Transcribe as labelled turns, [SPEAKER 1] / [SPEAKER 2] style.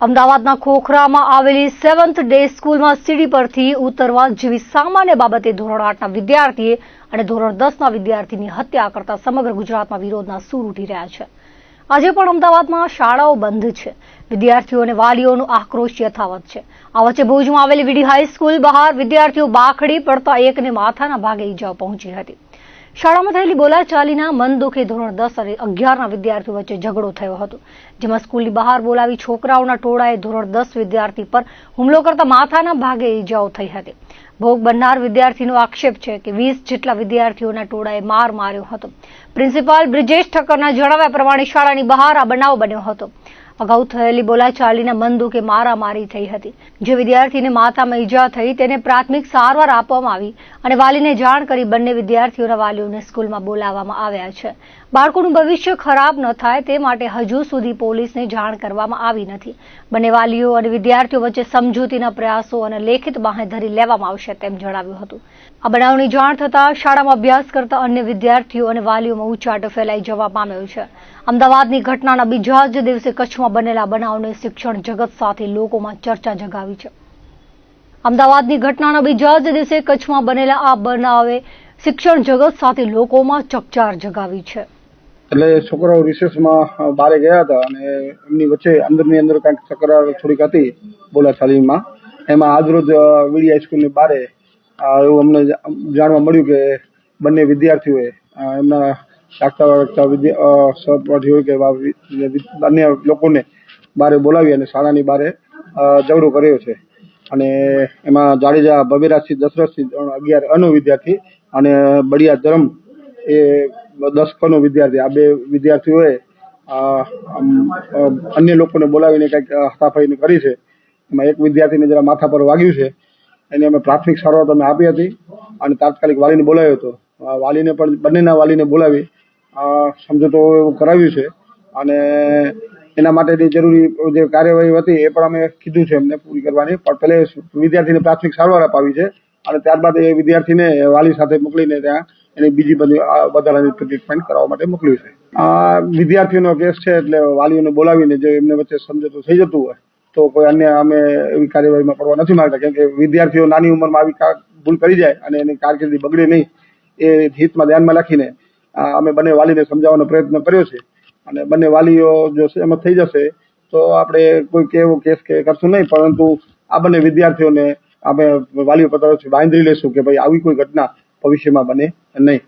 [SPEAKER 1] અમદાવાદના ખોખરામાં આવેલી 7th day સ્કૂલમાં સીડી પરથી ઉતરવા જેવી સામાન્ય બાબતે ધોરણ 8ના વિદ્યાર્થીએ અને ધોરણ 10ના વિદ્યાર્થીની હત્યા કરતા સમગ્ર ગુજરાતમાં વિરોધના સૂર ઉઠી રહ્યા છે। આજે પણ અમદાવાદમાં શાળાઓ બંધ છે। વિદ્યાર્થીઓ અને વાલીઓનો આક્રોશ યથાવત છે। આ વચ્ચે ભુજમાં આવેલી વીડી હાઈસ્કૂલ બહાર વિદ્યાર્થીઓ બાખડી પડતા એકને માથાના ભાગે ઈજાઓ પહોંચી હતી। શાળામાં થયેલી બોલાચાલીના મન દુખે ધોરણ 10 અને 11ના વિદ્યાર્થીઓ વચ્ચે ઝઘડો થયો હતો, જેમાં સ્કૂલની બહાર બોલાવી છોકરાઓના ટોળાએ ધોરણ 10 વિદ્યાર્થી પર હુમલો કરતા માથાના ભાગે ઈજાઓ થઈ હતી। ભોગ બનનાર વિદ્યાર્થીનો આક્ષેપ છે કે 20 જેટલા વિદ્યાર્થીઓના ટોળાએ માર માર્યો હતો। પ્રિન્સિપાલ બ્રિજેશ ઠક્કરના જણાવ્યા પ્રમાણે શાળાની બહાર આ બનાવ બન્યો હતો। અગાઉ થયેલી બોલાચાલીના મન દુખે મારામારી થઈ હતી। જે વિદ્યાર્થીને માથામાં ઈજા થઈ તેને પ્રાથમિક સારવાર આપવામાં આવી અને વાલીને જાણ કરી બંને વિદ્યાર્થીઓના વાલીઓને સ્કૂલમાં બોલાવવામાં આવ્યા છે। બાળકોનું ભવિષ્ય ખરાબ ન થાય તે માટે હજુ સુધી પોલીસને જાણ કરવામાં આવી નથી। બંને વાલીઓ અને વિદ્યાર્થીઓ વચ્ચે સમજૂતીના પ્રયાસો અને લેખિત બાંહેધરી લેવામાં આવશે તેમ જણાવ્યું હતું। આ બનાવની જાણ થતાં શાળામાં અભ્યાસ કરતા અન્ય વિદ્યાર્થીઓ અને વાલીઓમાં ઉચાટ ફેલાઈ જવા પામ્યો છે। અમદાવાદની ઘટનાના બીજા જ દિવસે કચ્છમાં બનેલા બનાવને શિક્ષણ જગત સાથે લોકોમાં ચર્ચા જગાવી છે। અમદાવાદની ઘટનાના બીજા જ દિવસે કચ્છમાં બનેલા આ બનાવે શિક્ષણ જગત સાથે લોકોમાં ચકચાર જગાવી છે।
[SPEAKER 2] એટલે છોકરાઓ રિસેસમાં બહાર ગયા હતા અને એમની વચ્ચે અંદરની અંદર કંઈક તકરાર થોડીક હતી બોલાચાલીમાં। એમાં આજરોજ વીડી હાઈસ્કૂલની બહાર એવું અમને જાણવા મળ્યું કે બંને વિદ્યાર્થીઓએ એમના સહપાઠીઓ કે અન્ય લોકોને બહાર બોલાવી અને શાળાની બહાર ઝઘડો કર્યો છે। અને એમાં જાડેજા ભવેરાજસિંહ દશરથસિંહ 11 અનો વિદ્યાર્થી અને બળિયા ધરમ એ 10 કનો વિદ્યાર્થી, આ બે વિદ્યાર્થીઓએ અન્ય લોકોને બોલાવીને કંઈક હાથાપાઈ કરી છે। એમાં એક વિદ્યાર્થીને જરા માથા પર વાગ્યું છે। એને અમે પ્રાથમિક સારવાર અમે આપી હતી અને તાત્કાલિક વાલીને બોલાવ્યો હતો। વાલીને પણ બંનેના વાલીને બોલાવી સમજૂતો એવું કરાવ્યું છે અને એના માટેની જરૂરી જે કાર્યવાહી હતી એ પણ અમે કીધું છે એમને પૂરી કરવાની। પણ પહેલે વિદ્યાર્થીને પ્રાથમિક સારવાર અપાવી છે અને ત્યારબાદ એ વિદ્યાર્થીને વાલી સાથે મોકલીને ત્યાં એની બીજી બધી વધારાની ટ્રીટમેન્ટ કરવા માટે મોકલ્યું છે। આ વિદ્યાર્થીઓનો કેસ છે એટલે વાલીઓને બોલાવીને જો એમને વચ્ચે સમજૂતું થઈ જતું હોય તો કોઈ અન્ય અમે એવી કાર્યવાહીમાં પડવા નથી માંગતા, કેમ કે વિદ્યાર્થીઓ નાની ઉંમરમાં આવી ભૂલ કરી જાય અને એની કારકિર્દી બગડે નહીં એ હિતમાં ધ્યાનમાં રાખીને અમે બંને વાલીને સમજાવવાનો પ્રયત્ન કર્યો છે અને બંને વાલીઓ જો સહમત થઈ જશે તો આપણે કોઈ કેવો કેસ કે કરશું નહીં, પરંતુ આ બંને વિદ્યાર્થીઓને અમે વાલીઓ તરફથી બાંયધરી લેશું કે ભાઈ આવી કોઈ ઘટના ભવિષ્યમાં બને નહીં।